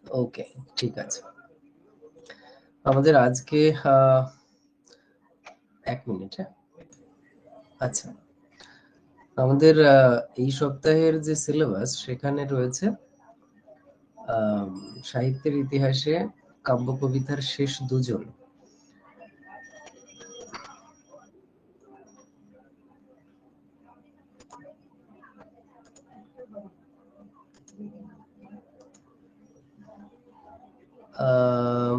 ওকে, ঠিক আছে। আমাদের আজকে 1 মিনিট, হ্যাঁ। আচ্ছা, আমাদের এই সপ্তাহের যে সিলেবাস সেখানে রয়েছে সাহিত্যের ইতিহাসে কাব্য কবিতার শেষ দুজন। আহ,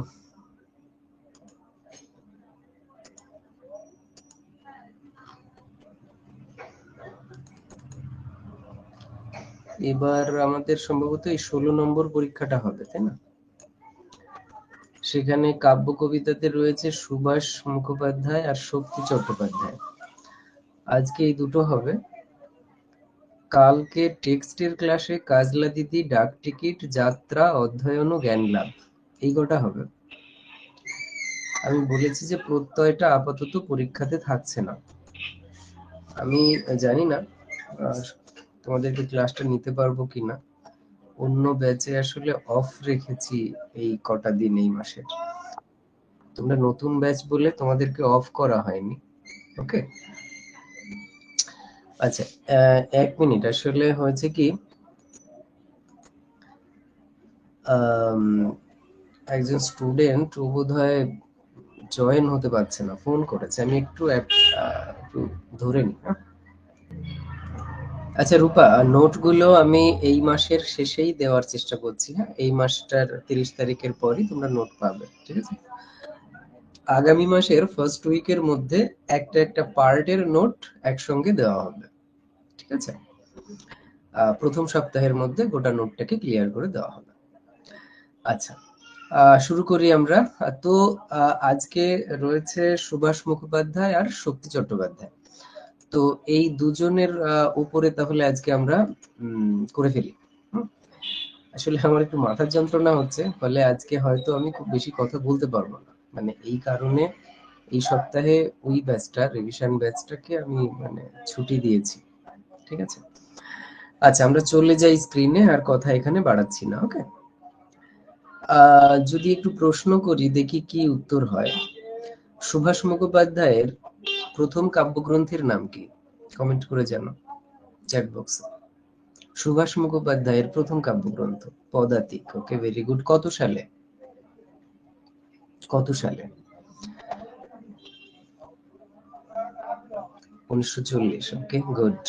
এবার আমাদের সম্ভবত এই 16 নম্বর পরীক্ষাটা হবে, তাই না? সেখানে কাব্য কবিতাতে রয়েছে সুভাষ মুখোপাধ্যায় আর শক্তি চট্টোপাধ্যায়। আজকে এই দুটো হবে। কালকে টেক্সটের ক্লাসে কাজলা দিদি, ডাক টিকিট, যাত্রা, অধ্যয়ন ও জ্ঞান লাভ, এই কটা হবে। আমি বলেছি যে প্রত্যয়টা আপাতত পরীক্ষাতে থাকছে না। আমি জানি না তোমাদেরকে ক্লাসটা নিতে পারবো কিনা। অন্য ব্যাচে আসলে অফ রেখেছি এই কটা দিন এই মাসে। তোমরা নতুন ব্যাচ বলে তোমাদেরকে অফ করা হয়নি। ওকে, আচ্ছা। 1 মিনিট, আসলে হয়েছে কি, একজন স্টুডেন্ট ও বোধহয় জয়েন হতে পারছে না, ফোন করেছে। আমি একটু ধরে নিই, হ্যাঁ। আচ্ছা রূপা, নোটগুলো আমি এই মাসের শেষেই দেওয়ার চেষ্টা করছি, হ্যাঁ। এই মাসটার 30 তারিখের পরই তোমরা নোট পাবে, ঠিক আছে? আগামী মাসের ফার্স্ট উইকের মধ্যে একটা একটা পার্টের নোট একসঙ্গে দেওয়া হবে, ঠিক আছে? প্রথম সপ্তাহের মধ্যে গোটা নোটটাকে ক্লিয়ার করে দেওয়া হবে। আচ্ছা, শুরু করি আমরা। তো আজকে রয়েছে সুভাষ মুখোপাধ্যায় আর শক্তি চট্টোপাধ্যায়। তো এই দুজনের উপরে তাহলে আজকে আমরা করে ফেলি। আসলে আমার একটু মাথার যন্ত্রণা হচ্ছে, ফলে আজকে হয়তো আমি খুব বেশি কথা বলতে পারবো না। মানে এই কারণে এই সপ্তাহে ওই ব্যাচটা, রিভিশন ব্যাচটাকে আমি মানে ছুটি দিয়েছি, ঠিক আছে? আচ্ছা, আমরা চলে যাই স্ক্রিনে, আর কথা এখানে বাড়াচ্ছি না। ওকে, যদি একটু প্রশ্ন করি, দেখি কি উত্তর হয়। সুভাষ মুখোপাধ্যায়ের প্রথম কাব্যগ্রন্থের নাম কি? কমেন্ট করে জানো চ্যাট বক্সে। সুভাষ মুখোপাধ্যায়ের প্রথম কাব্যগ্রন্থ পদাতিক। ওকে, ভেরি গুড। কত সালে? কত সালে? 1940। ওকে, গুড,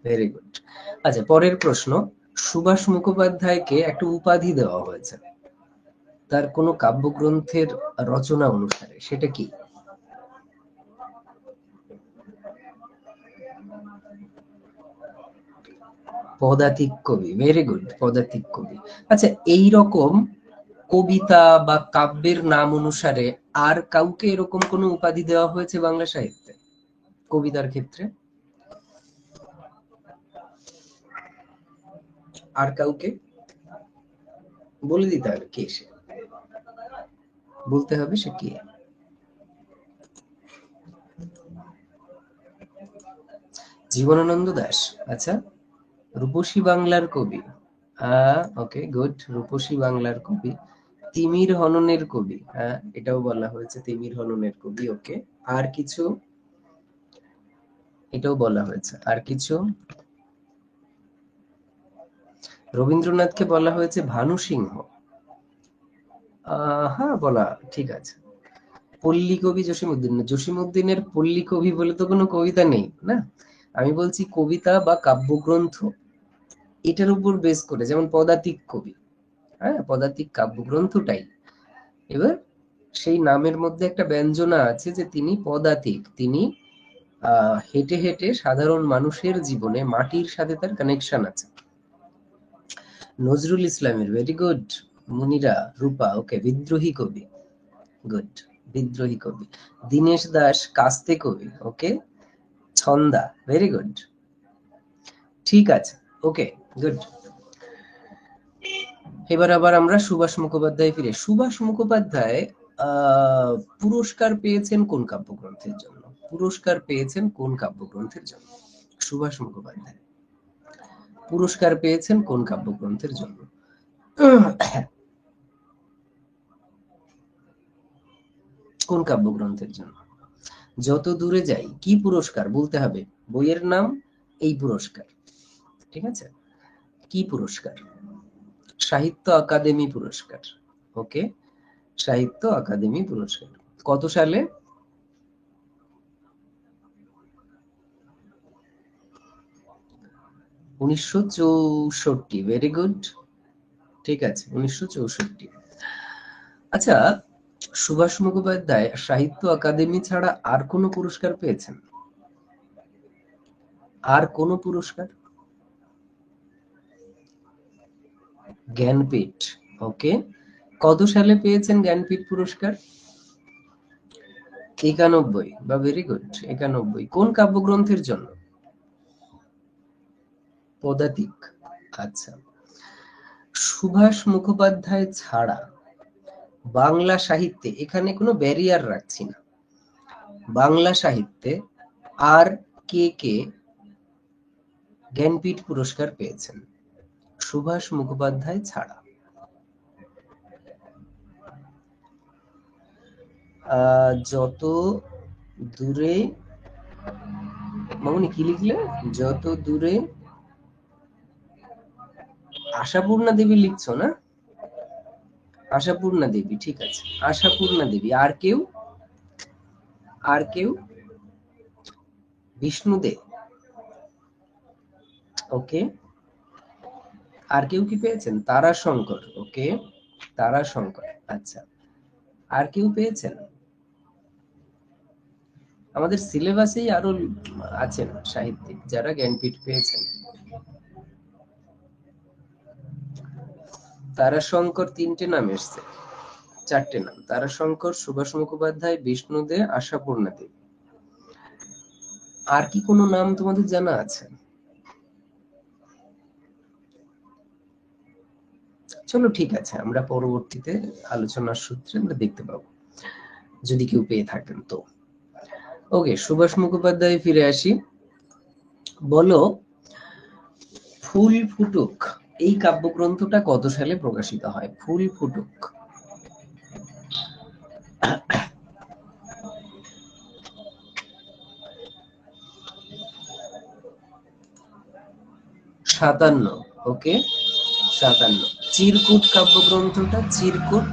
ভেরি গুড। আচ্ছা, পরের প্রশ্ন। সুভাষ মুখোপাধ্যায়কে একটা উপাধি দেওয়া হয়েছে তার কোনো কাব্যগ্রন্থের রচনা অনুসারে, সেটা কি? পদাতিক কবি, ভেরি গুড, পদাতিক কবি। আচ্ছা, এই রকম কবিতা বা কাব্যের নাম অনুসারে আর কাউকে এরকম কোনো উপাধি দেওয়া হয়েছে বাংলা সাহিত্যে কবিতার ক্ষেত্রে? আর কাউকে বলে দিতে হবে কে সে, বলতে হবে সে কে। জীবনানন্দ দাশ। আচ্ছা, রূপসী বাংলার কবি। ওকে, গুড, রূপসী বাংলার কবি। তিমির হননের কবি, হ্যাঁ, এটাও বলা হয়েছে তিমির হননের কবি। ওকে, আর কিছু? এটাও বলা হয়েছে, আর কিছু? রবীন্দ্রনাথকে বলা হয়েছে ভানু সিংহ। হ্যাঁ, বলা ঠিক আছে। পল্লী কবি জসীমউদ্দিন। জসীমউদ্দিনের পল্লী কবি বলে তো কোনো কবিতা নেই, না? আমি বলছি কবিতা বা কাব্যগ্রন্থ, এটার উপর বেস করে, যেমন পদাতিক কবি, হ্যাঁ, পদাতিক কাব্যগ্রন্থটাই। এবার সেই নামের মধ্যে একটা ব্যঞ্জনা আছে যে তিনি পদাতিক, তিনি হেঁটে হেঁটে সাধারণ মানুষের জীবনে মাটির সাথে তার কানেকশন আছে। নজরুল ইসলামের, ভেরি গুড। মুনিরা, রূপা, ওকে, বিদ্রোহী কবি, গুড, বিদ্রোহী কবি। দীনেশ দাস কাস্তে কবি, ওকে, ছন্দা, ভেরি গুড, ঠিক আছে, ওকে, গুড। এবার আবার আমরা সুভাষ মুখোপাধ্যায় ফিরে। সুভাষ মুখোপাধ্যায় পুরস্কার পেয়েছেন কোন কাব্যগ্রন্থের জন্য? পুরস্কার পেয়েছেন কোন কাব্যগ্রন্থের জন্য সুভাষ মুখোপাধ্যায় পুরস্কার পেয়েছেন কোন কাব্যগ্রন্থের জন্য? কোন কাব্যগ্রন্থের জন্য? যত দূরে যাই কি পুরস্কার বলতে হবে, বইয়ের নাম, এই পুরস্কার, ঠিক আছে? কি পুরস্কার? সাহিত্য আকাদেমি পুরস্কার। ওকে, সাহিত্য আকাদেমি পুরস্কার। কত সালে? 1964। ভেরি গুড, ঠিক আছে, 1964। আচ্ছা, সুভাষ মুখোপাধ্যায় সাহিত্য আকাদেমি ছাড়া আর কোনো পুরস্কার পেয়েছেন? আর কোনো পুরস্কার? জ্ঞানপীঠ। ওকে, কত সালে পেয়েছেন জ্ঞানপীঠ পুরস্কার? 91, বা ভেরি গুড, 91। কোন কাব্যগ্রন্থের জন্য? পদাতিক। আচ্ছা, সুভাষ মুখোপাধ্যায় ছাড়া বাংলা সাহিত্যে, এখানে কোনো ব্যারিয়ার রাখছি না, বাংলা সাহিত্যে আর কে কে জ্ঞানপীঠ পুরস্কার পেয়েছেন সুভাষ মুখোপাধ্যায় ছাড়া? যত দূরে, মামনি কি লিখলে? যত দূরে, আশাপূর্ণা দেবী লিখছো না? আশাপূর্ণা দেবী, ঠিক আছে, আশাপূর্ণা দেবী। আর কেউ? আর কেউ? বিষ্ণু দে। ওকে, আর কেউ কি পেয়েছেন? তারাশঙ্কর। ওকে, তারাশঙ্কর। আচ্ছা, আর কেউ পেয়েছেন? আমাদের সিলেবাসেই আরো আছেন সাহিত্যিক যারা জ্ঞানপীঠ পেয়েছেন। তারাশঙ্কর 3টে নাম এসছে, 4টে নাম, তারাশঙ্কর, সুভাষ মুখোপাধ্যায়, বিষ্ণু দে, আশাপূর্ণা দেবী। আর কি কোনো নাম তোমাদের জানা আছে? চলো ঠিক আছে, আমরা পরবর্তীতে আলোচনার সূত্রে আমরা দেখতে পাবো যদি কেউ পেয়ে থাকেন তো। ওকে, সুভাষ মুখোপাধ্যায় ফিরে আসি। বলো, ফুল ফুটুক এই কাব্যগ্রন্থটা কত সালে প্রকাশিত হয়? ফুল ফুটুক। সাতান্ন। ওকে, 57। চিরকুট কাব্যগ্রন্থটা, চিরকুট,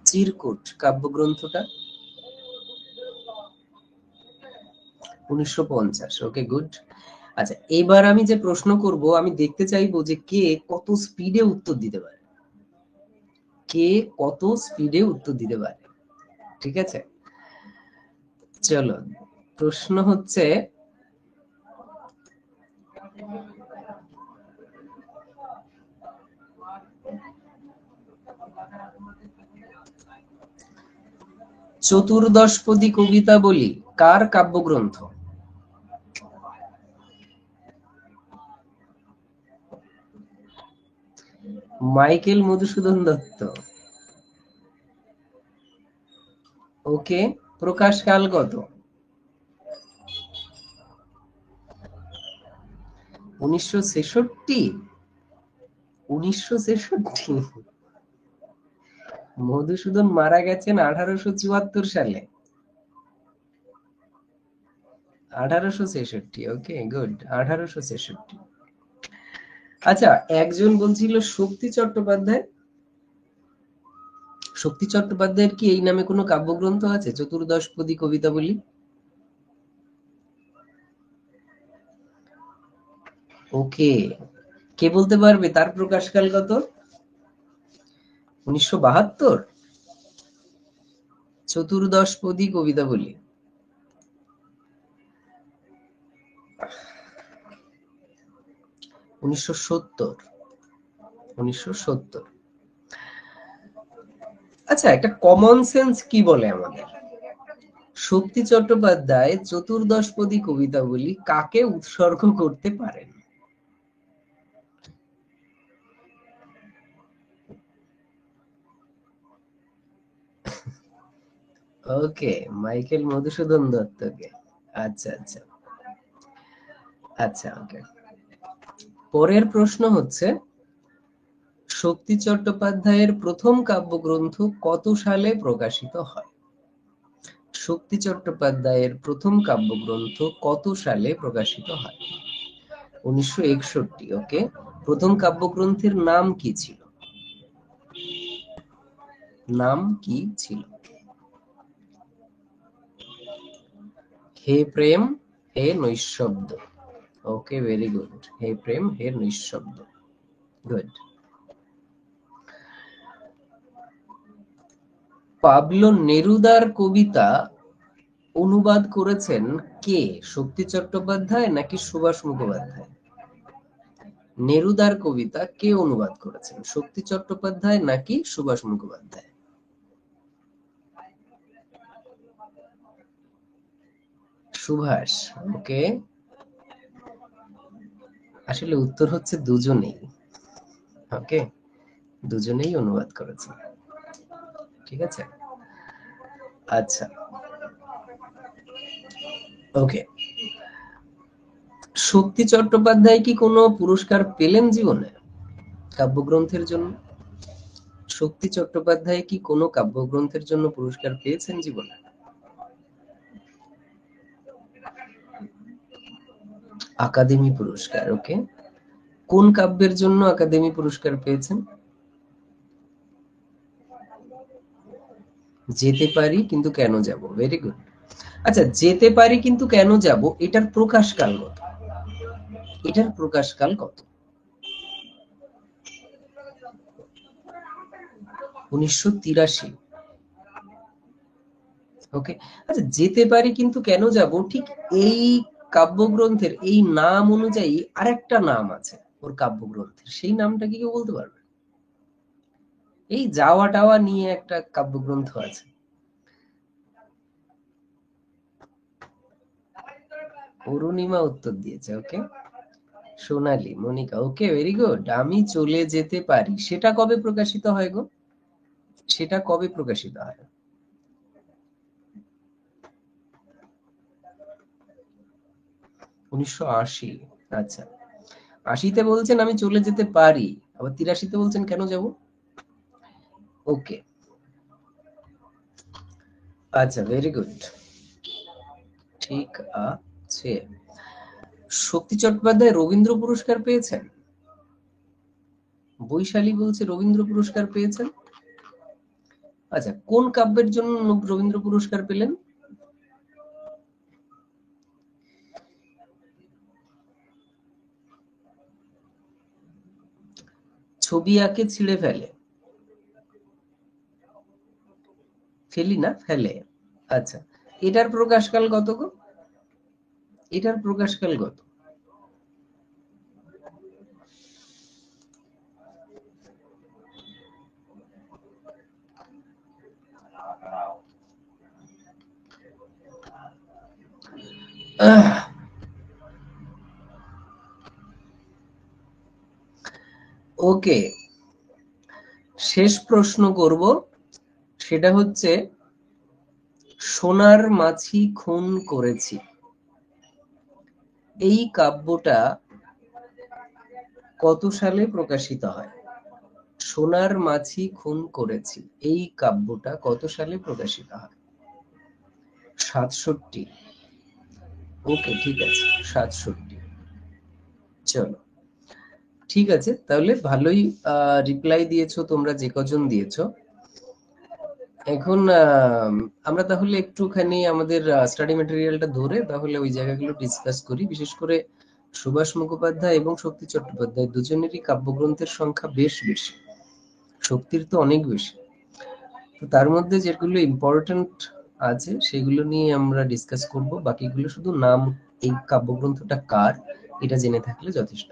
চিরকুট কাব্যগ্রন্থটা 1950। ওকে, গুড। আচ্ছা, এবার আমি যে প্রশ্ন করব, আমি দেখতে চাইবো যে কে কত স্পিডে উত্তর দিতে পারে, কে কত স্পিডে উত্তর দিতে পারে, ঠিক আছে? চলো, প্রশ্ন হচ্ছে, চতুর্দশপদী কবিতাবলী কার কাব্যগ্রন্থ? মাইকেল মধুসূদন দত্ত। ওকে, প্রকাশ কাল কত? 1966। 1966? মধুসূদন মারা গেছেন 1874 সালে। 1866। ওকে, গুড, 1866। আচ্ছা, একজন বলছিল শক্তি চট্টোপাধ্যায়। শক্তি চট্টোপাধ্যায়ের কি এই নামে কোনো কাব্যগ্রন্থ আছে, চতুর্দশপদী কবিতাবলী? ওকে, কে বলতে পারবে তার প্রকাশকাল কত? 1972। চতুর্দশপদী কবিতাবলী। 1970। 1970। আচ্ছা, একটা কমন সেন্স কি বলে আমাদের, শক্তি চট্টোপাধ্যায় চতুর্দশপদী কবিতাবলী কাকে উৎসর্গ করতে পারেন? ওকে, মাইকেল মধুসূদন দত্তকে। আচ্ছা আচ্ছা আচ্ছা, ওকে। পরের প্রশ্ন হচ্ছে, শক্তি চট্টোপাধ্যায়ের প্রথম কাব্যগ্রন্থ কত সালে প্রকাশিত হয়? শক্তি চট্টোপাধ্যায়ের প্রথম কাব্যগ্রন্থ কত সালে প্রকাশিত হয়? 1961। ওকে, প্রথম কাব্যগ্রন্থের নাম কি ছিল? নাম কি ছিল? হে প্রেম হে নৈঃশব্দ। ওকে, ভেরি গুড। হে প্রেম হে নৈঃশব্দ, গুড। পাবলো নেরুদার কবিতা অনুবাদ করেছেন কে? শক্তি চট্টোপাধ্যায় নাকি সুভাষ মুখোপাধ্যায়? নেরুদার কবিতা কে অনুবাদ করেছেন? শক্তি চট্টোপাধ্যায় নাকি সুভাষ মুখোপাধ্যায়? সুভাষ। ওকে, আসলে উত্তর হচ্ছে দুজনেই। ওকে, দুজনেই অনুবাদ করেছেন। ঠিক আছে, আচ্ছা, ওকে। শক্তি চট্টোপাধ্যায় কি কোনো পুরস্কার পেলেন জীবনে কাব্যগ্রন্থের জন্য? শক্তি চট্টোপাধ্যায় কি কোনো কাব্যগ্রন্থের জন্য পুরস্কার পেয়েছেন জীবনে? আকাদেমি পুরস্কার। ওকে, কোন কাব্যের জন্য আকাদেমি পুরস্কার পেয়েছেন? যেতে পারি কিন্তু কেন যাব। Very good. আচ্ছা, যেতে পারি কিন্তু কেন যাব, এটার প্রকাশকাল কত? এটার প্রকাশকাল কত? 1983। ওকে, আচ্ছা, যেতে পারি কিন্তু কেন যাব, ঠিক এই কাব্যগ্রন্থের এই নাম অনুযায়ী আরেকটা নাম আছে ওর কাব্যগ্রন্থের, সেই নামটা কি কেউ বলতে পারবে? এই যাওয়া টাওয়া নিয়ে একটা কাব্যগ্রন্থ আছে। অরুণিমা উত্তর দিয়েছে। ওকে, সোনালী, মনিকা। ওকে, ভেরি গুড। আমি চলে যেতে পারি, সেটা কবে প্রকাশিত হয় গো? সেটা কবে প্রকাশিত হয়? 1980। আচ্ছা, 80-তে বলছেন আমি চলে যেতে পারি, আবার 83-তে বলছেন কেন যাব। ওকে, আচ্ছা, ভেরি গুড, ঠিক আছে। শক্তি চট্টোপাধ্যায় রবীন্দ্র পুরস্কার পেয়েছেন? বৈশালী বলছে রবীন্দ্র পুরস্কার পেয়েছেন। আচ্ছা, কোন কাব্যের জন্য রবীন্দ্র পুরস্কার পেলেন? ছবি আঁকে ছিঁড়ে ফেলে। ফেলি না, ফেলে। আচ্ছা, এটার প্রকাশকাল কত গো? এটার প্রকাশকাল কত? ওকে, শেষ প্রশ্ন করব, সেটা হচ্ছে সোনার মাছি খুন করেছি, এই কাব্যটা কত সালে প্রকাশিত হয়? সোনার মাছি খুন করেছি, এই কাব্যটা কত সালে প্রকাশিত হয়? 67। ওকে, ঠিক আছে, 67। চলো, ঠিক আছে, তাহলে ভালোই রিপ্লাই দিয়েছো তোমরা, যে কজন দিয়েছো। এখন আমরা তাহলে একটুখানি আমাদের স্টাডি ম্যাটেরিয়ালটা ধরে তাহলে ওই জায়গাগুলো ডিসকাস করি। বিশেষ করে সুভাষ মুখোপাধ্যায় এবং শক্তি চট্টোপাধ্যায় দুজনেরই কাব্যগ্রন্থের সংখ্যা বেশ বেশি, শক্তির তো অনেক বেশি। তো তার মধ্যে যেগুলো ইম্পর্টেন্ট আছে সেগুলো নিয়ে আমরা ডিসকাস করব, বাকিগুলো শুধু নাম, এই কাব্যগ্রন্থটা কার এটা জেনে থাকলে যথেষ্ট।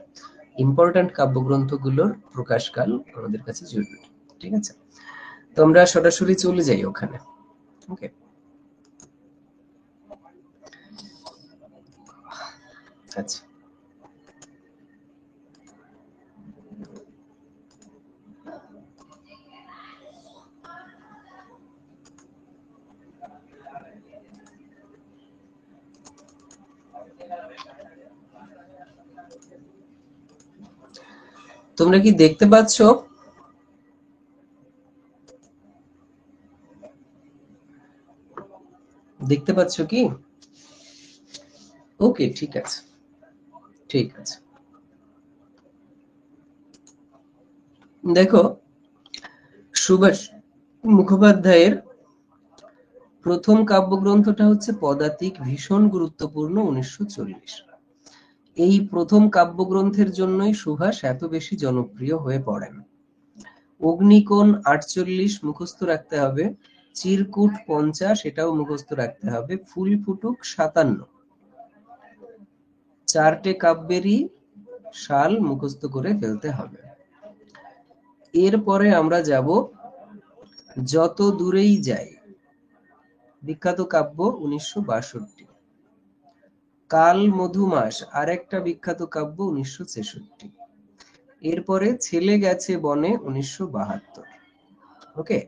ইম্পর্টেন্ট কাব্যগ্রন্থগুলোর প্রকাশকাল আমাদের কাছে জরুরি। ঠিক আছে, তো আমরা সরাসরি চলে যাই ওখানে। ওকে, আচ্ছা, তোমরা কি দেখতে পাচ্ছ দেখতে পাচ্ছ কি? ওকে, ঠিক আছে, ঠিক আছে। দেখো, সুভাষ মুখোপাধ্যায়ের প্রথম কাব্যগ্রন্থটা হচ্ছে পদাতিক, ভীষণ গুরুত্বপূর্ণ, 1940। এই প্রথম কাব্যগ্রন্থের জন্যই সুভাষ এত বেশি জনপ্রিয় হয়ে পড়েন। অগ্নিকোণ 48 মুখস্থ রাখতে হবে, চিরকুট 50 এটাও মুখস্থ রাখতে হবে, ফুল ফুটুক 57। চারটে কাব্যেরই সাল মুখস্থ করে ফেলতে হবে। এরপরে আমরা যাব যত দূরেই যাই, বিখ্যাত কাব্য, 1962। কাল মধুমাস আরেকটা বিখ্যাত কাব্য, 1966। এরপরে ছেলে গেছে বনে, 1972। ওকে,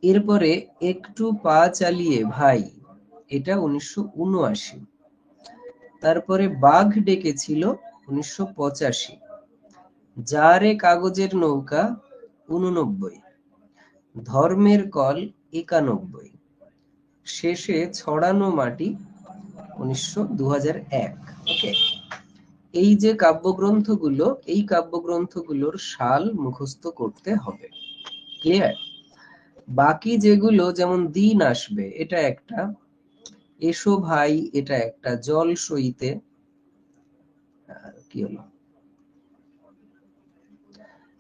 এরপরে একটু পা চালিয়ে ভাই, এটা 1979। তারপরে বাঘ ডেকেছিল, 1985। যারে কাগজের নৌকা, 89। ধর্মের কল, 91। শেষে ছড়ানো মাটি, 2001। ওকে, এই যে কাব্যগ্রন্থগুলো, এই কাব্যগ্রন্থগুলোর সাল মুখস্থ করতে হবে। ক্লিয়ার? বাকি যেগুলো, যেমন দিন আসবে, এটা একটা, এসো ভাই এটা একটা, জল সইতে, কি হলো,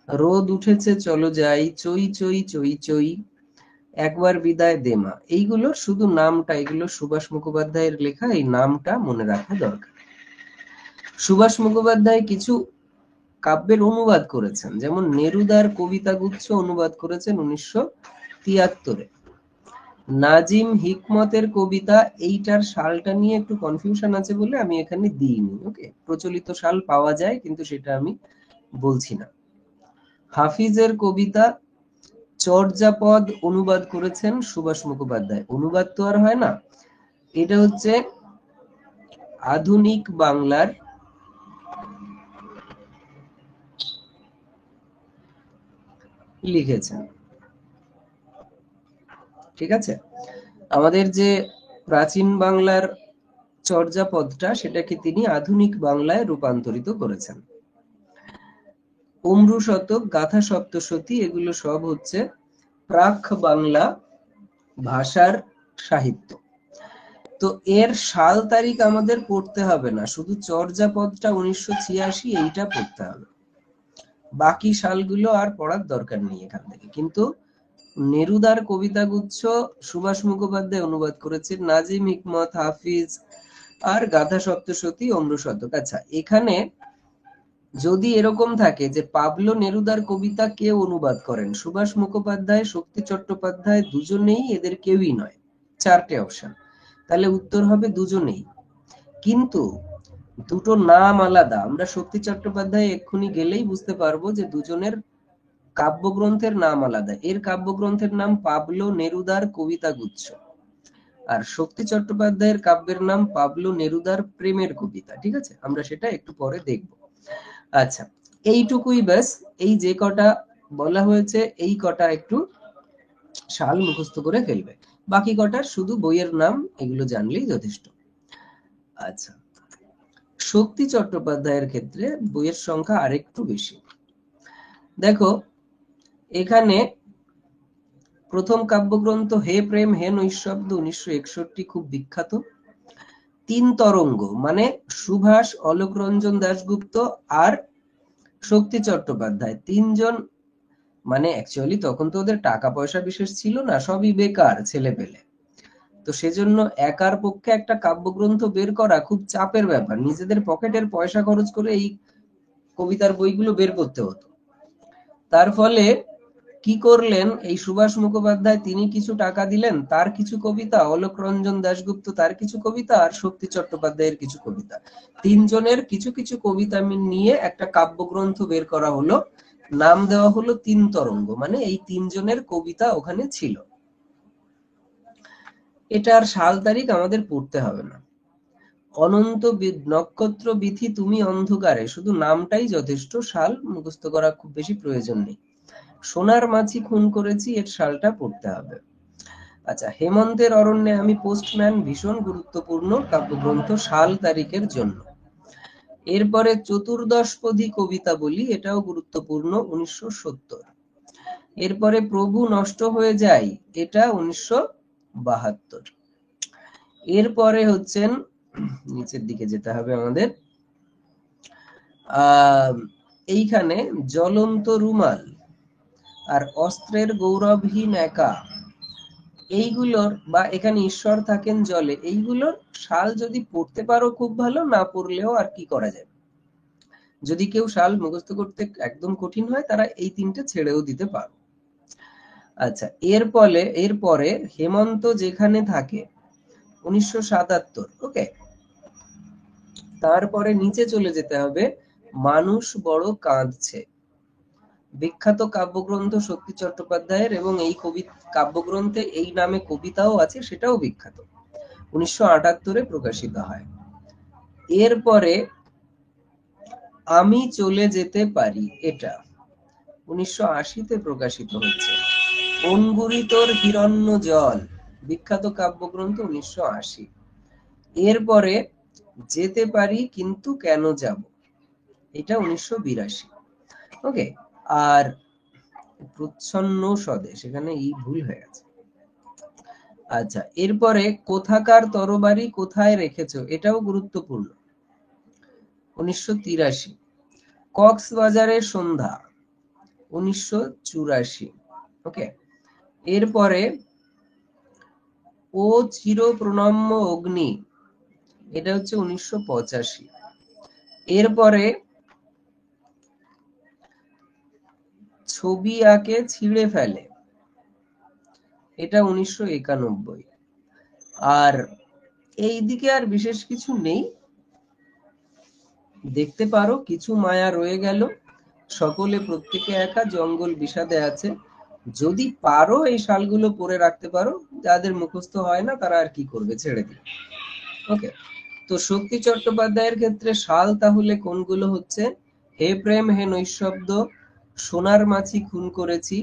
রোদ উঠেছে চলো যাই, চই চই চই চই, একবার বিদায় দেমা, এইগুলো শুধু নামটা, এগুলো সুভাষ মুখোপাধ্যায়ের লেখা, এই নামটা মনে রাখা দরকার। সুভাষ মুখোপাধ্যায় কিছু কাব্যের অনুবাদ করেছেন, যেমন নেরুদার কবিতাগুচ্ছ অনুবাদ করেছেন 1973। নাজিম হিকমতের কবিতা, এইটার সালটা নিয়ে একটু কনফিউশন আছে বলে আমি এখানে দিইনি। ওকে, প্রচলিত সাল পাওয়া যায় কিন্তু সেটা আমি বলছি না। হাফিজের কবিতা চর্যাপদ অনুবাদ করেছেন সুভাষ মুখোপাধ্যায়। অনুবাদ তো আর হয় না, এটা হচ্ছে আধুনিক বাংলার লিখেছেন। ঠিক আছে, আমাদের যে প্রাচীন বাংলার চর্যাপদটা, সেটাকে তিনি আধুনিক বাংলায় রূপান্তরিত করেছেন। অম্রু শতক, গাথা সপ্তশতী, এগুলো সব হচ্ছে প্রাক বাংলা ভাষার সাহিত্য। তো এর সাল তারিখ আমাদের পড়তে হবে না, শুধু চর্যাপদটা 1986 এইটা পড়তে হবে, বাকি সালগুলো আর পড়ার দরকার নেই এখান থেকে। কিন্তু নেরুদার কবিতাগুচ্ছ সুভাষ মুখোপাধ্যায় অনুবাদ করেছে, নাজিম হিকমত, হাফিজ, আর গাথা সপ্তশতী, অম্র শতক। আচ্ছা, এখানে যদি এরকম থাকে যে পাবলো নেরুদার কবিতা কে অনুবাদ করেন, সুভাষ মুখোপাধ্যায়, শক্তি চট্টোপাধ্যায়, দুজনেই, এদের কেউই নয়, চারটে অপশন, তাহলে উত্তর হবে দুজনেই। কিন্তু দুটো নাম আলাদা, আমরা শক্তি চট্টোপাধ্যায় এক্ষুনি গেলেই বুঝতে পারবো যে দুজনের কাব্যগ্রন্থের নাম আলাদা। এর কাব্যগ্রন্থের নাম পাবলো নেরুদার কবিতাগুচ্ছ, আর শক্তি চট্টোপাধ্যায়ের কাব্যের নাম পাবলো নেরুদার প্রেমের কবিতা। ঠিক আছে, আমরা সেটা একটু পরে দেখব। আচ্ছা, এইটুকুই ব্যাস। এই যে কটা বলা হয়েছে, এই কটা একটু সাল মুখস্থ করে ফেলবে, বাকি কটার শুধু বইয়ের নাম, এগুলো জানলেই যথেষ্ট। আচ্ছা, শক্তি চট্টোপাধ্যায়ের ক্ষেত্রে বইয়ের সংখ্যা আরেকটু বেশি। দেখো, এখানে প্রথম কাব্যগ্রন্থ হে প্রেম হে নৈঃশব্দ, 1961, খুব বিখ্যাত। তিন তরঙ্গ, মানে সুভাষ, অলোক রঞ্জন দাশগুপ্ত আর শক্তি চট্টোপাধ্যায়, তিনজন, মানে অ্যাকচুয়ালি তখন তো ওদের টাকা পয়সা বিশেষ ছিল না, সবই বেকার ছেলে পেলে, তো সেজন্য একার পক্ষে একটা কাব্যগ্রন্থ বের করা খুব চাপের ব্যাপার, নিজেদের পকেটের পয়সা খরচ করে এই কবিতার বইগুলো বের করতে হতো। তার ফলে কি করলেন এই সুভাষ মুখোপাধ্যায়, তিনি কিছু টাকা দিলেন, তার কিছু কবিতা, অলোক রঞ্জন দাশগুপ্ত তার কিছু কবিতা, আর শক্তি চট্টোপাধ্যায়ের কিছু কবিতা, তিনজনের কিছু কিছু কবিতা নিয়ে একটা কাব্যগ্রন্থ বের করা হলো, নাম দেওয়া হলো তিন তরঙ্গ, মানে এই তিনজনের কবিতা ওখানে ছিল। এটার সাল তারিখ আমাদের পড়তে হবে না। অনন্ত নক্ষত্র বিথি তুমি অন্ধকারে, শুধু নামটাই যথেষ্ট, সাল মুখস্থ করা খুব বেশি প্রয়োজন নেই। সোনার মাছি খুন করেছি, এর সালটা পড়তে হবে। আচ্ছা, হেমন্তের অরণ্যে আমি পোস্টম্যান ভীষণ গুরুত্বপূর্ণ কাব্যগ্রন্থ সাল তারিখের জন্য। এরপরে চতুর্দশপদী কবিতা বলি, এটাও গুরুত্বপূর্ণ, 1970। এরপরে প্রভু নষ্ট হয়ে যায়, এটা 1972। এরপরে হচ্ছেন, নিচের দিকে যেতে হবে আমাদের, এইখানে জ্বলন্ত রুমাল আর অস্ত্রের গৌরবহীন একা, এইগুলোর, বা এখানে ঈশ্বর থাকেন জলে, এইগুলোর সাল যদি পড়তে পারো খুব ভালো, না পড়লেও আর কি করা যায়। যদি কেউ সাল মুখস্থ করতে একদম কঠিন হয়, তারা এই তিনটে ছেড়েও দিতে পারো। আচ্ছা, এরপরে হেমন্ত যেখানে থাকে, 1977। ওকে, তারপরে নিচে চলে যেতে হবে, মানুষ বড় কাঁদছে, বিখ্যাত কাব্যগ্রন্থ শক্তি চট্টোপাধ্যায়ের, এবং এই কাব্যগ্রন্থে এই নামে কবিতাও আছে, সেটাও বিখ্যাত, 1978 প্রকাশিত হয়। এরপরে আমি চলে যেতে পারি, এটা 1980 প্রকাশিত হচ্ছে। অঙ্গুরিতর হিরণ্য জল, বিখ্যাত কাব্যগ্রন্থ, 1980। এরপরে যেতে পারি কিন্তু কেন যাব, এটা 1982। ওকে, আর প্রচ্ছন্ন স্বদেশ, এখানে এই ভুল হয়ে গেছে। আচ্ছা, এরপরে কোথাকার তরবারি কোথায় রেখেছো, এটাও গুরুত্বপূর্ণ, 1983। কক্সবাজারের সন্ধ্যা, 1984। ওকে, এরপরে ও চির প্রণম্য অগ্নি, এটা হচ্ছে 1985। এরপরে ছবি আঁকে ছিঁড়ে ফেলে, এটা 1991। আর এই দিকে আর বিশেষ কিছু নেই, দেখতে পারো কিছু মায়া রয়ে গেল, সকলে প্রত্যেকে একা, জঙ্গল বিষাদে আছে। যদি পারো এই সালগুলো পড়ে রাখতে পারো, যাদের মুখস্থ হয় না তারা আর কি করবে, ছেড়ে দিও। ওকে, তো শক্তি চট্টোপাধ্যায়ের ক্ষেত্রে সাল তাহলে কোনগুলো হচ্ছে, হে প্রেম হে নৈঃশব্দ, সোনার মাছি খুন করেছি,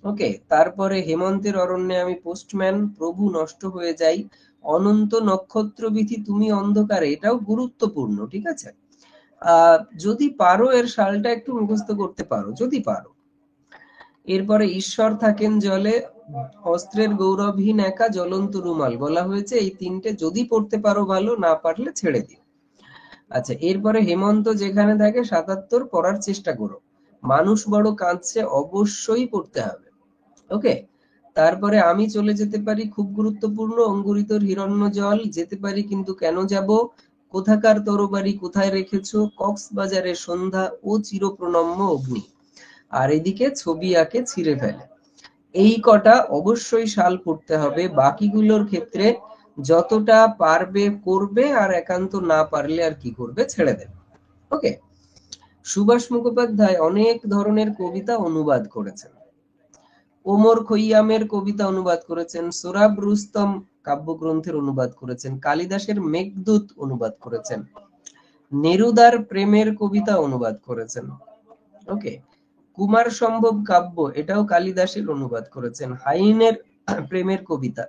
ওকে, তারপরে হেমন্তের অরণ্যে আমি পোস্টম্যান, প্রভু নষ্ট হয়ে যাই, অনন্ত নক্ষত্র বিধি তুমি অন্ধকারে, এটাও গুরুত্বপূর্ণ, ঠিক আছে। যদি পারো এর সালটা একটু মুখস্থ করতে পারো, যদি পারো। এরপরে ঈশ্বর থাকেন জলে, অস্ত্রের গৌরবহীন একা, জ্বলন্ত রুমাল বলা হয়েছে, এই তিনটে যদি পড়তে পারো ভালো, না পারলে ছেড়ে দিও। আচ্ছা, এরপরে হেমন্ত যেখানে থাকে, 77 পড়ার চেষ্টা করো, মানুষ বড় কাঁদছে অবশ্যই পড়তে হবে। ওকে, তারপরে আমি চলে যেতে পারি, খুব গুরুত্বপূর্ণ, অঙ্গুরিতর হিরণ্য জল, যেতে পারি কিন্তু কেন যাব, কোথাকার তরবারি কোথায় রেখেছো, কক্সবাজারের সন্ধ্যা ও চিরপ্রণম্য অগ্নি, আর এদিকে ছবি আঁকে ছিঁড়ে ফেলে। এই কটা অবশ্যই সাল পড়তে হবে, বাকিগুলোর ক্ষেত্রে যতটা পারবে করবে, আর একান্ত না পারলে আর কি করবে, ছেড়ে দেবে। ওকে, সুভাষ মুখোপাধ্যায় অনেক ধরনের কবিতা অনুবাদ করেছেন, ওমর খৈয়ামের কবিতা অনুবাদ করেছেন, সোহরাব রুস্তম কাব্যগ্রন্থের অনুবাদ করেছেন, কালিদাসের মেঘদূত অনুবাদ করেছেন, নেরুদার প্রেমের কবিতা অনুবাদ করেছেন। ওকে, কুমার সম্ভব কাব্য, এটাও কালিদাসের অনুবাদ করেছেন, হাইনের প্রেমের কবিতা,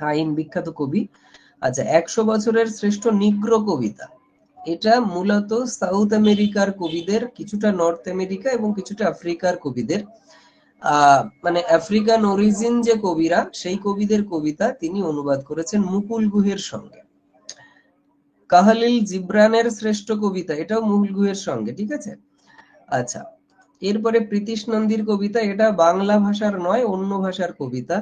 হাইন বিখ্যাত কবি। আচ্ছা, 100 বছরের শ্রেষ্ঠ নিগ্রো কবিতা, এটা মূলত সাউথ আমেরিকার কবিদের, কিছুটা নর্থ আমেরিকা এবং কিছুটা আফ্রিকার কবিদের, মানে আফ্রিকান অরিজিন যে কবিরা, সেই কবিদের কবিতা তিনি অনুবাদ করেছেন মুকুল গুহের সঙ্গে। কাহালিল জিব্রানের শ্রেষ্ঠ কবিতা, এটাও মুকুল গুহের সঙ্গে, ঠিক আছে। আচ্ছা, এরপরে প্রীতিশ নন্দীর কবিতা, এটা বাংলা ভাষার নয়, অন্য ভাষার কবিতা।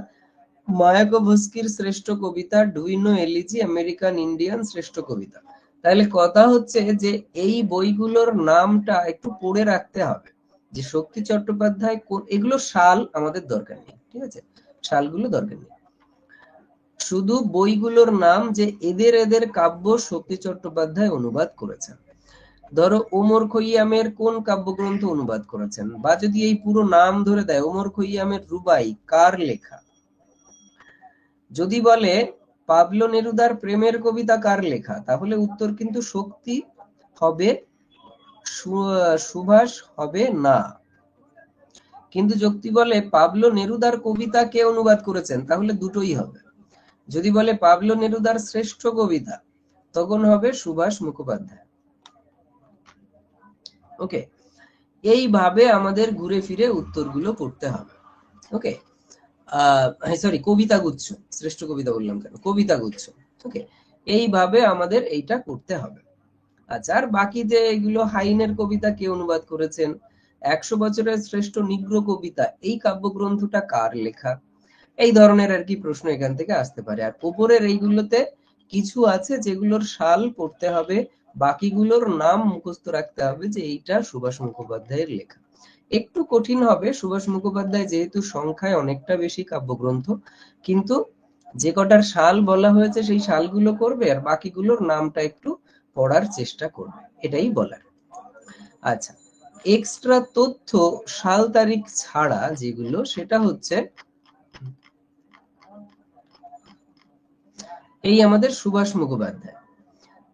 মায়াকোভস্কির শ্রেষ্ঠ কবিতা, ডুইনো এলিজি আমেরিকান ইন্ডিয়ান শ্রেষ্ঠ কবিতা। তাহলে কথা হচ্ছে যে এই বইগুলোর নামটা একটু পড়ে রাখতে হবে, যে শক্তি চট্টোপাধ্যায়, এগুলো সাল আমাদের দরকার নেই, ঠিক আছে, সালগুলো দরকার নেই, শুধু বইগুলোর নাম, যে এদের এদের কাব্য শক্তি চট্টোপাধ্যায় অনুবাদ করেছেন। ধরো ওমর খৈয়ামের কোন কাব্যগ্রন্থ অনুবাদ করেছেন, বা যদি এই পুরো নাম ধরে দেয়, ওমর খৈয়ামের রুবাই কার লেখা, যদি বলে পাবলো নেরুদার প্রেমের কবিতা কার লেখা, তাহলে উত্তর কিন্তু শক্তি হবে, সুভাষ হবে না। কিন্তু যুক্তি বলে পাবলো নেরুদার কবিতা কে অনুবাদ করেছেন, তাহলে দুটোই হবে। যদি বলে পাবলো নেরুদার শ্রেষ্ঠ কবিতা, তখন হবে সুভাষ মুখোপাধ্যায়। ওকে, এইভাবে আমাদের ঘুরে ফিরে উত্তরগুলো করতে হবে। ওকে, সরি, কবিতা গুচ্ছ, শ্রেষ্ঠ কবিতা বললাম কেন, কবিতা গুচ্ছ। ওকে, এইভাবে আমাদের এইটা করতে হবে। আচ্ছা, আর বাকি যে এগুলো, হাইনের কবিতা কে অনুবাদ করেছেন, 100 বছরের শ্রেষ্ঠ নিগ্র কবিতা, এই কাব্যগ্রন্থটা কার লেখা, এই ধরনের আর কি প্রশ্ন এখান থেকে আসতে পারে। আর উপরের এইগুলোতে কিছু আছে যেগুলোর সাল পড়তে হবে, বাকিগুলোর নাম মুখস্থ রাখতে হবে যে এইটা সুভাষ মুখোপাধ্যায়ের লেখা। একটু কঠিন হবে, সুভাষ মুখোপাধ্যায় যেহেতু সংখ্যায় অনেকটা বেশি কাব্যগ্রন্থ, কিন্তু যে কটার সাল বলা হয়েছে সেই সালগুলো করবে, আর বাকিগুলোর নামটা একটু পড়ার চেষ্টা করবে, এটাই বলার। আচ্ছা, এক্সট্রা তথ্য সাল তারিখ ছাড়া যেগুলো, সেটা হচ্ছে এই আমাদের সুভাষ মুখোপাধ্যায়।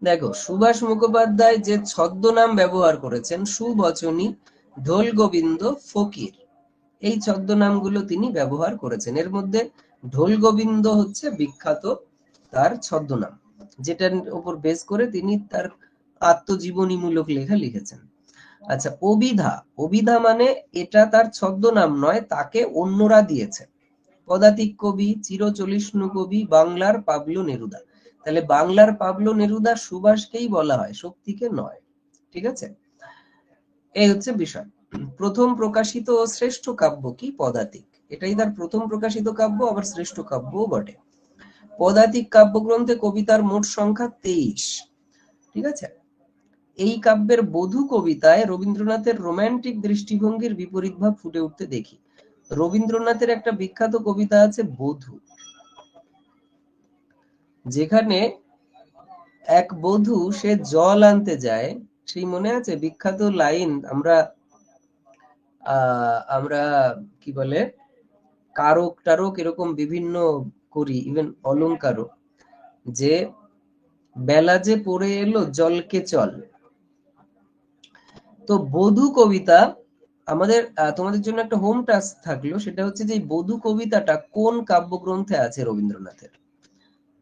দেখো, সুভাষ মুখোপাধ্যায় যে ছদ্মনাম ব্যবহার করেছেন, সুবচনী, ঢোল গোবিন্দ, ফকির, এই ছদ্মনামগুলো তিনি ব্যবহার করেছেন। এর মধ্যে ঢোল গোবিন্দ হচ্ছে বিখ্যাত তার ছদ্মনাম, যেটার উপর বেস করে তিনি তার আত্মজীবনীমূলক লেখা লিখেছেন। আচ্ছা, অবিধা, অবিধা মানে এটা তার ছদ্মনাম নয়, তাকে অন্যরা দিয়েছে। পদাতিক কবি, চিরচলিষ্ণু কবি, বাংলার পাবলো নেরুদা। তাহলে বাংলার পাবলো নেরুদা সুভাষকেই বলা হয়, শক্তিকে নয়। ঠিক আছে, এই হচ্ছে বিষয়। প্রথম প্রকাশিত ও শ্রেষ্ঠ কাব্য কি, পদাতিক। এটাই তার প্রথম প্রকাশিত কাব্য, আবার শ্রেষ্ঠ কাব্যও বটে। পদাতিক কাব্যগ্রন্থে কবিতার মোট সংখ্যা 23। ঠিক আছে, এই কাব্যের বধূ কবিতায় রবীন্দ্রনাথের রোমান্টিক দৃষ্টিভঙ্গির বিপরীত ভাব ফুটে উঠতে দেখি। রবীন্দ্রনাথের একটা বিখ্যাত কবিতা আছে বধূ, যেখানে এক বধূ সে জল আনতে যায়, সেই মনে আছে বিখ্যাত লাইন, আমরা আমরা কি বলে কারক টারক এরকম বিভিন্ন করি, ইভেন অলংকারও, যে বেলা যে পড়ে এলো জলকে চল। তো বধূ কবিতা আমাদের, তোমাদের জন্য একটা হোম টাস্ক থাকলো, সেটা হচ্ছে যে বধূ কবিতাটা কোন কাব্যগ্রন্থে আছে রবীন্দ্রনাথের,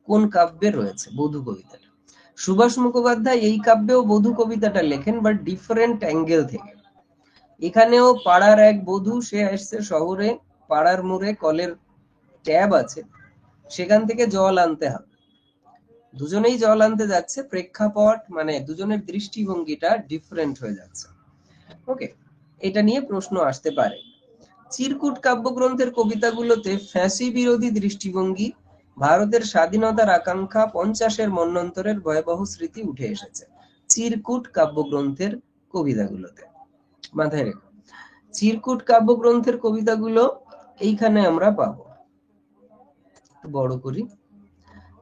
কোন কাব্যে রয়েছে বধূ কবিতাটা। সুভাষ মুখোপাধ্যায় এই কাব্যেও বধূ কবিতাটা লেখেন, বাট ডিফারেন্ট অ্যাঙ্গেল থেকে। এখানেও পাড়ার এক বধূ, সে আসছে শহরে, পাড়ার মোড়ে কলের ট্যাব আছে, সেখান থেকে জল আনতে হবে। দুজনেই জল আনতে যাচ্ছে, প্রেক্ষাপট মানে দুজনের দৃষ্টিভঙ্গিটা ডিফারেন্ট হয়ে যাচ্ছে। ওকে, এটা নিয়ে প্রশ্ন আসতে পারে। চিরকুট কাব্যগ্রন্থের কবিতাগুলোতে ফ্যাসি বিরোধী দৃষ্টিভঙ্গি, ভারতের স্বাধীনতার আকাঙ্ক্ষা, 50-এর মন্বন্তরের ভয়াবহ স্মৃতি উঠে এসেছে চিরকুট কাব্যগ্রন্থের কবিতাগুলোতে। মাথায় রেখো, চিরকুট কাব্যগ্রন্থের কবিতাগুলো এইখানে আমরা পাবো। বড় করি,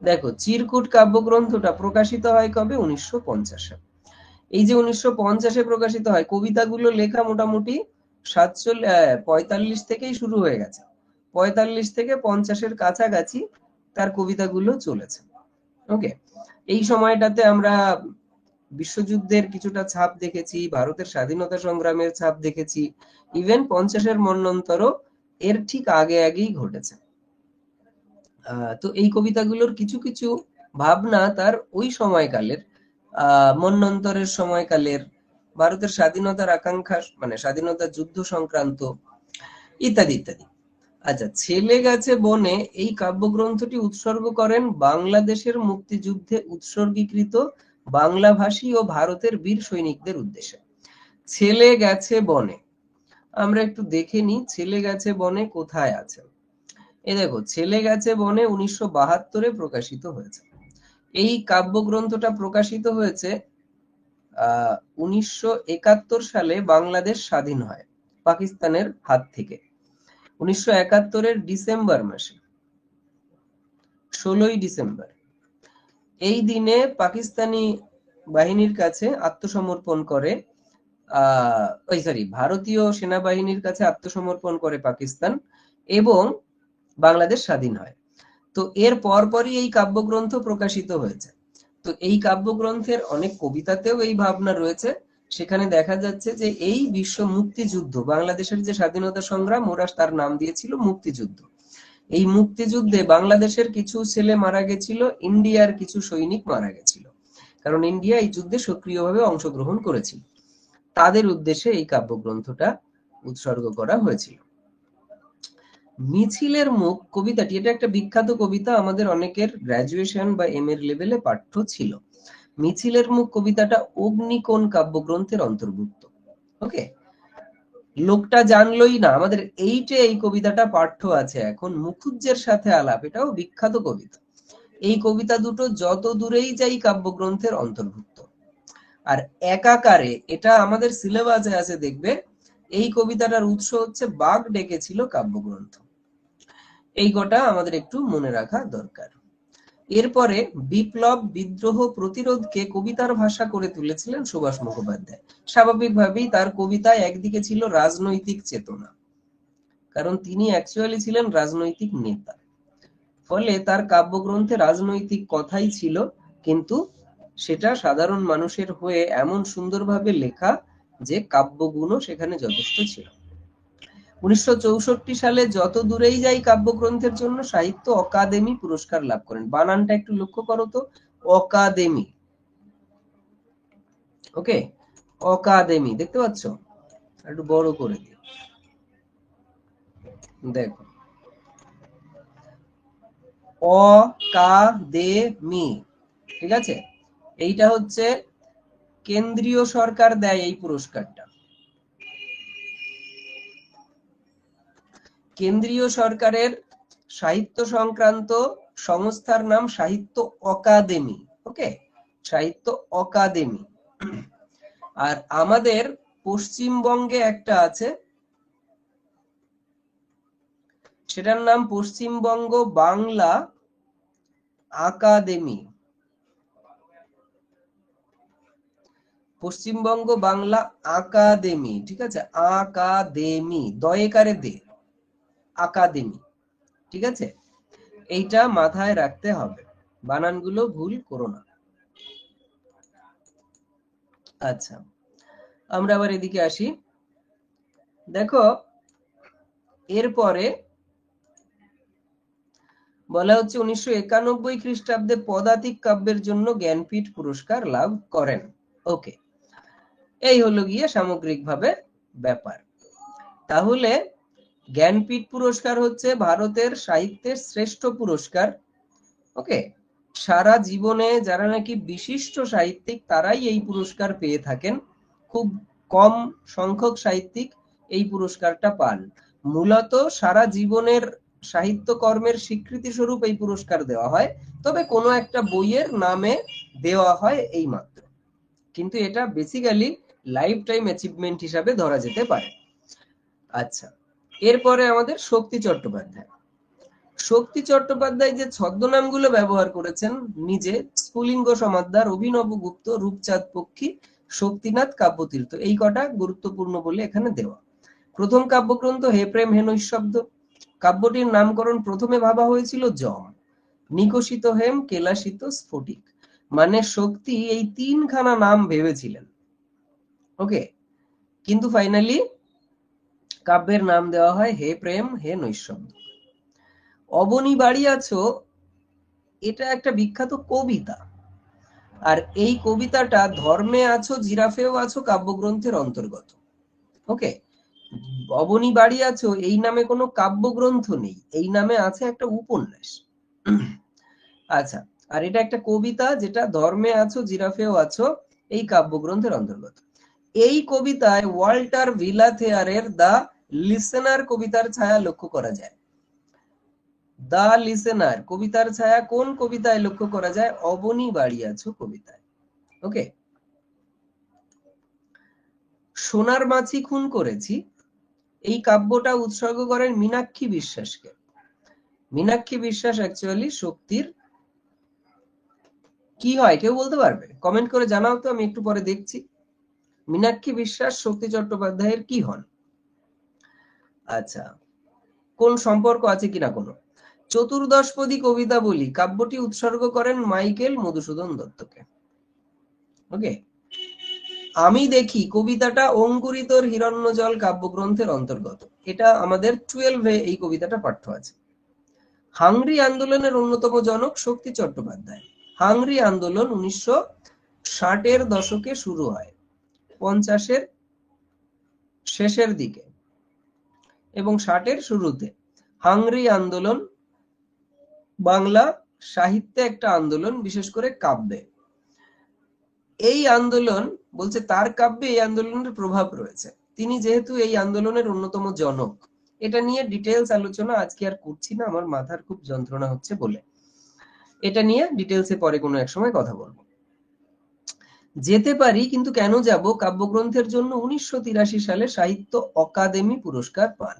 দেখো চিরকুট কাব্যগ্রন্থটা প্রকাশিত হয় কবে, 1950-এ। এই যে 1950-এ প্রকাশিত হয়, কবিতাগুলো লেখা মোটামুটি 45 থেকেই শুরু হয়ে গেছে, 45 থেকে 50-এর কাছাকাছি তার কবিতাগুলো চলেছে। ওকে, এই সময়টাতে আমরা বিশ্বযুদ্ধের কিছুটা ছাপ দেখেছি, ভারতের স্বাধীনতা সংগ্রামের ছাপ দেখেছি, ইভেন 50-এর মন্বন্তরও এর ঠিক আগে আগেই ঘটেছে। তো এই কবিতাগুলোর কিছু কিছু ভাবনা তার ওই সময়কালের, মন্বন্তরের সময়কালের, ভারতের স্বাধীনতার আকাঙ্ক্ষা মানে স্বাধীনতা যুদ্ধ সংক্রান্ত, ইত্যাদি ইত্যাদি। আচ্ছা, ছেলে গেছে বনে, এই কাব্যগ্রন্থটি উৎসর্গ করেন বাংলাদেশের মুক্তিযুদ্ধে উৎসর্গীকৃত বাংলাভাষী ও ভারতের বীর সৈনিকদের উদ্দেশ্যে। ছেলে গেছে বনে, আমরা একটু দেখে নিই ছেলে গেছে বনে কোথায় আছে। এই দেখো, ছেলে গেছে বনে 1972-এ প্রকাশিত হয়েছে। এই কাব্যগ্রন্থটা প্রকাশিত হয়েছে 1971 সালে, বাংলাদেশ স্বাধীন হয় পাকিস্তানের হাত থেকে 1971-এর ডিসেম্বর মাসে, 16ই ডিসেম্বর। এই দিনে পাকিস্তানি বাহিনীর কাছে আত্মসমর্পণ করে, ভারতীয় সেনাবাহিনীর কাছে আত্মসমর্পণ করে পাকিস্তান, এবং বাংলাদেশ স্বাধীন হয়। তো এর পরপরই এই কাব্যগ্রন্থ প্রকাশিত হয়েছে। তো এই কাব্যগ্রন্থের অনেক কবিতাতেও এই ভাবনা রয়েছে, সেখানে দেখা যাচ্ছে যে এই বিশ্ব মুক্তিযুদ্ধ, বাংলাদেশের যে স্বাধীনতা সংগ্রাম, ওরা তার নাম দিয়েছিল মুক্তিযুদ্ধ। এই মুক্তিযুদ্ধে বাংলাদেশের কিছু ছেলে মারা গেছিল, ইন্ডিয়ার কিছু সৈনিক মারা গেছিল, কারণ ইন্ডিয়া এই যুদ্ধে সক্রিয়ভাবে অংশগ্রহণ করেছিল। তাদের উদ্দেশ্যে এই কাব্যগ্রন্থটা উৎসর্গ করা হয়েছিল। মিছিলের মুখ কবিতাটি, এটা একটা বিখ্যাত কবিতা, আমাদের অনেকের গ্র্যাজুয়েশন বা এম এর লেভেলে পাঠ্য ছিল। মিছিলের মুখ কবিতাটা অগ্নিকোণ কাব্যগ্রন্থের অন্তর্ভুক্ত। ওকে, লোকটা জানলই না, আমাদের এইটে এই কবিতাটা পাঠ্য আছে এখন। মুখুজ্জের সাথে আলাপ, এটাও বিখ্যাত কবিতা। এই কবিতা দুটো যত দূরেই যাই কাব্যগ্রন্থের অন্তর্ভুক্ত। আর একাকারে, এটা আমাদের সিলেবাসে আছে, দেখবে এই কবিতাটার উৎস হচ্ছে বাঘ ডেকেছিল কাব্যগ্রন্থ। এই গোটা আমাদের একটু মনে রাখা দরকার। এরপরে বিপ্লব, বিদ্রোহ, প্রতিরোধকে কবিতার ভাষা করে তুলেছিলেন সুভাষ মুখোপাধ্যায়। স্বাভাবিকভাবেই তার কবিতায় একদিকে ছিল রাজনৈতিক চেতনা, কারণ তিনি অ্যাকচুয়ালি ছিলেন রাজনৈতিক নেতা, ফলে তার কাব্যগ্রন্থে রাজনৈতিক কথাই ছিল, কিন্তু সেটা সাধারণ মানুষের হয়ে এমন সুন্দরভাবে লেখা যে কাব্যগুণও সেখানে যথেষ্ট ছিল। 1964 সালে যত দূরেই যাই কাব্যগ্রন্থের জন্য সাহিত্য অকাদেমি পুরস্কার লাভ করেন। বানানটা একটু লক্ষ্য করো তো, অকাদেমি। ওকে, অকাদেমি, দেখতে পাচ্ছ? একটু বড় করে দিই, দেখো, অকাদেমি, ঠিক আছে? এইটা হচ্ছে কেন্দ্রীয় সরকার দেয় এই পুরস্কারটা। কেন্দ্রীয় সরকারের সাহিত্য সংক্রান্ত সংস্থার নাম সাহিত্য অকাদেমি। ওকে, সাহিত্য অকাদেমি। আর আমাদের পশ্চিমবঙ্গে একটা আছে, সেটার নাম পশ্চিমবঙ্গ বাংলা আকাদেমি। পশ্চিমবঙ্গ বাংলা আকাদেমি, ঠিক আছে? আকাদেমি, দয়েকারে দে, আকাদেমি, ঠিক আছে? এইটা মাথায় রাখতে হবে, বানানগুলো ভুল করো না। আচ্ছা, আমরা আবার এদিকে আসি। দেখো, এরপরে বলা হচ্ছে 1991 খ্রিস্টাব্দে পদাতিক কাব্যের জন্য জ্ঞানপীঠ পুরস্কার লাভ করেন। ওকে, এই হলো গিয়ে সামগ্রিকভাবে ব্যাপার। তাহলে জ্ঞানপীঠ পুরস্কার হচ্ছে ভারতের সাহিত্যের শ্রেষ্ঠ পুরস্কার। ওকে, সারা জীবনে যারা নাকি বিশিষ্ট সাহিত্যিক তারাই এই পুরস্কার পেয়ে থাকেন, খুব কম সংখ্যক সাহিত্যিক এই পুরস্কারটা পান। মূলত সারা জীবনের সাহিত্য কর্মের স্বীকৃতি স্বরূপ এই পুরস্কার দেওয়া হয়, তবে কোনো একটা বইয়ের নামে দেওয়া হয় এই মাত্র, কিন্তু এটা বেসিক্যালি লাইফ টাইম অ্যাচিভমেন্ট হিসাবে ধরা যেতে পারে। আচ্ছা, এরপরে আমাদের শক্তি চট্টোপাধ্যায়। শক্তি চট্টোপাধ্যায় যে ছদ্মনামগুলো ব্যবহার করেছেন নিজে, স্ফুলিঙ্গ সমাদ্দার, অভিনব গুপ্ত, রূপচাঁদ পক্ষী, শক্তিনাথ কাব্যতীর্থ, এই কটা গুরুত্বপূর্ণ বলে এখানে দেওয়া। প্রথম কাব্যগ্রন্থ হে প্রেম হে নৈঃশব্দ। কাব্যটির নামকরণ প্রথমে ভাবা হয়েছিল যম, নিকশিত হেম, কেলাসিত স্ফটিক, মানে শক্তি এই তিনখানা নাম ভেবেছিলেন। ওকে, কিন্তু ফাইনালি কাব্যের নাম দেওয়া হয় হে প্রেম হে নৈঃশব্দ। অবনী বাড়ি আছো, এটা একটা বিখ্যাত কবিতা, আর এই কবিতাটা ধর্মে আছো জিরাফেও আছো কাব্যগ্রন্থের অন্তর্গত। ওকে, অবনী বাড়ি আছো এই নামে কোনো কাব্যগ্রন্থ নেই, এই নামে আছে একটা উপন্যাস। আচ্ছা, আর এটা একটা কবিতা যেটা ধর্মে আছো জিরাফেও আছো এই কাব্যগ্রন্থের অন্তর্গত। এই কবিতায় ওয়াল্টার ভিলাথেয়ারের দ্য লিসেনার কবিতার ছায়া লক্ষ্য করা যায়। দ্য লিসেনার কবিতার ছায়া কোন কবিতায় লক্ষ্য করা যায়? অবনী বাড়ি আছো কবিতায়। ওকে, সোনার মাছি খুন করেছি এই কাব্যটা উৎসর্গ করেন মীনাক্ষী বিশ্বাসকে। মীনাক্ষী বিশ্বাস অ্যাকচুয়ালি শক্তির কি হয় কেউ বলতে পারবে? কমেন্ট করে জানাও তো, আমি একটু পরে দেখছি। মীনাক্ষী বিশ্বাস শক্তি চট্টোপাধ্যায়ের কি হন? আচ্ছা, কোন সম্পর্ক আছে কিনা কোনো? চতুর্দশপদী কবিতা বলি কাব্যটি উৎসর্গ করেন মাইকেল মধুসূদন দত্তকে। ওকে, আমি দেখি কবিতাটা অঙ্কুরিতর হিরণ্যজল কাব্যগ্রন্থের অন্তর্গত। এটা আমাদের 12-এ এই কবিতাটা পাঠ্য আছে। হাংরি আন্দোলনের অন্যতম জনক শক্তি চট্টোপাধ্যায়। হাংরি আন্দোলন 1960-এর দশকে শুরু হয়, 50-এর শেষের দিকে এবং 60-এর শুরুতে। হাংরি আন্দোলন বাংলা সাহিত্যে একটা আন্দোলন, বিশেষ করে কাব্যে। এই আন্দোলন বলছে তার কাব্যে এই আন্দোলনের প্রভাব রয়েছে। তিনি যেহেতু এই আন্দোলনের অন্যতম জনক, এটা নিয়ে ডিটেলস আলোচনা আজকে আর করছি না, আমার মাথার খুব যন্ত্রণা হচ্ছে বলে। এটা নিয়ে ডিটেলসে পরে কোনো এক সময় কথা বলবো। যেতে পারি, কিন্তু কেন যাব কাব্যগ্রন্থের জন্য 1983 সালে সাহিত্য অকাদেমি পুরস্কার পান।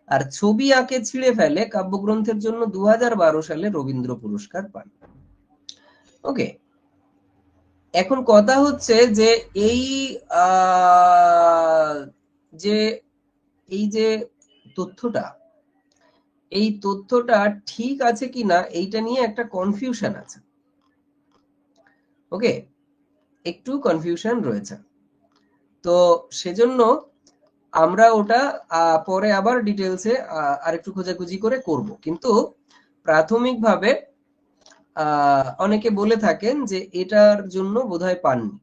আর ছবি আঁকে ছিঁড়ে ফেলে কাব্যগ্রন্থের জন্য 2012 সালে রবীন্দ্র পুরস্কার পান। ওকে, এখন কথা হচ্ছে যে এই যে তথ্যটা, এই তথ্যটা ঠিক আছে কিনা এইটা নিয়ে একটা কনফিউশন আছে। ওকে, একটু কনফিউশন রয়েছে। তো সেজন্য আমরা ওটা পরে আবার ডিটেলসে আরেকটু খোঁজাখুঁজি করে করব। কিন্তু প্রাথমিকভাবে অনেকে বলে থাকেন যে এটার জন্য বোধহয় পাননি।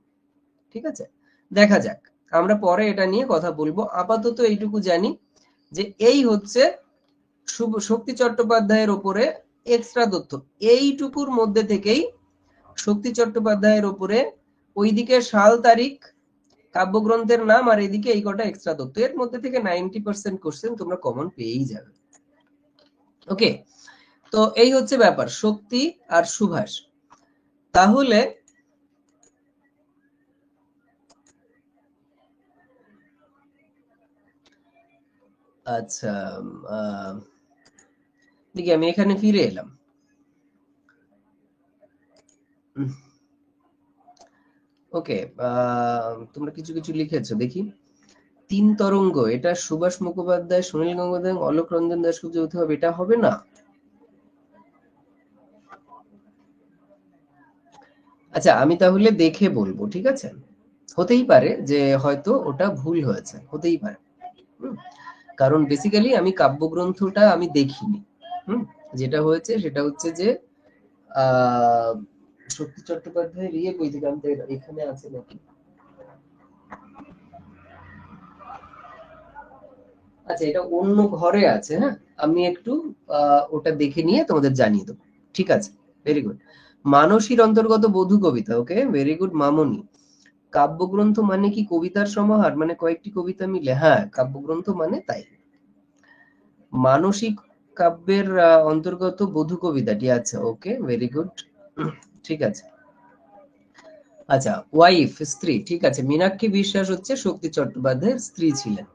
ঠিক আছে, দেখা যাক, আমরা পরে এটা নিয়ে কথা বলবো। আপাতত এইটুকু জানি যে এই হচ্ছে শক্তি চট্টোপাধ্যায়ের উপরে এক্সট্রা তথ্য। এইটুকুর মধ্যে থেকেই শক্তি চট্টোপাধ্যায়ের উপরে ওইদিকে সাল তারিখ, কাব্যগ্রন্থের নাম, আর এদিকে এই কটা এক্সট্রা তথ্য, এর মধ্যে থেকে 90% কোশ্চেন তোমরা কমন পেয়েই যাবে। ওকে, তো এই হচ্ছে ব্যাপার, শক্তি আর সুভাষ। তাহলে আচ্ছা, দেখি আমি এখানে ফিরে এলাম। ওকে, তোমরা কিছু কিছু লিখেছো দেখি। 3 তরঙ্গ, এটা সুভাষ মুখোপাধ্যায়, সুনীল গঙ্গোপাধ্যায়, অলোক রঞ্জন দাশগুপ্ত যৌথ হবে, এটা হবে না? আচ্ছা, আমি তাহলে দেখে বলবো, ঠিক আছে? হতেই পারে যে হয়তো ওটা ভুল হয়েছে, হতেই পারে। কারণ বেসিক্যালি আমি কাব্যগ্রন্থটা আমি দেখিনি। যেটা হয়েছে সেটা হচ্ছে যে শক্তি চট্টোপাধ্যায়ের বই থেকে আমি এখানে আছে নাকি, আচ্ছা এটা অন্য ঘরে আছে। হ্যাঁ, আমি একটু ওটা দেখে নিয়ে তোমাদের জানিয়ে দেবো। ঠিক আছে, ভেরি গুড। মানসীর অন্তর্গত বধূ কবিতা। ওকে, ভেরি গুড মামনি। কাব্যগ্রন্থ মানে কি কবিতার সমাহার, মানে কয়েকটি কবিতা মিলে? হ্যাঁ, কাব্যগ্রন্থ মানে তাই। মানসিক কাব্যের অন্তর্গত বধূ কবিতাটি। আচ্ছা, ওকে, ভেরি গুড, ঠিক আছে। আচ্ছা, ওয়াইফ, স্ত্রী, ঠিক আছে। মীনাক্ষী বিশ্বাস হচ্ছে শক্তি চট্টোপাধ্যায়ের স্ত্রী ছিলেন।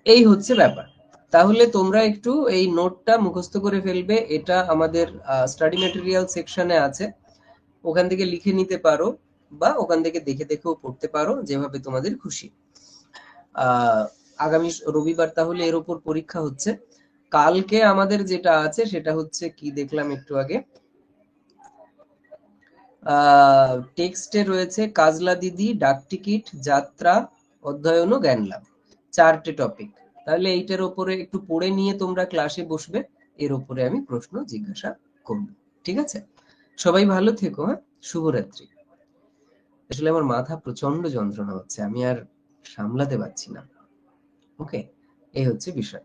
এই হচ্ছে ব্যাপার। তাহলে তোমরা একটু এই নোটটা মুখস্থ করে ফেলবে। এটা আমাদের স্টাডি ম্যাটেরিয়াল সেকশনে আছে, ওখান থেকে লিখে নিতে পারো বা ওখান থেকে দেখে দেখেও পড়তে পারো, যেভাবে তোমাদের খুশি। আগামী রবিবার তাহলে এর উপর পরীক্ষা হচ্ছে। কালকে আমাদের যেটা আছে সেটা হচ্ছে কি দেখলাম একটু আগে, টেক্সটে রয়েছে কাজলা দিদি, ডাক টিকিট, যাত্রা, অধ্যয়ন ও জ্ঞান লাভ, 4টে টপিক। তাহলে এইটার উপরে একটু পড়ে নিয়ে তোমরা ক্লাসে বসবে, এর উপরে আমি প্রশ্ন জিজ্ঞাসা করব। ঠিক আছে, সবাই ভালো থেকো। হ্যাঁ, শুভরাত্রি। আসলে আমার মাথা প্রচন্ড যন্ত্রণা হচ্ছে, আমি আর সামলাতে পারছি না। ওকে, এই হচ্ছে বিষয়।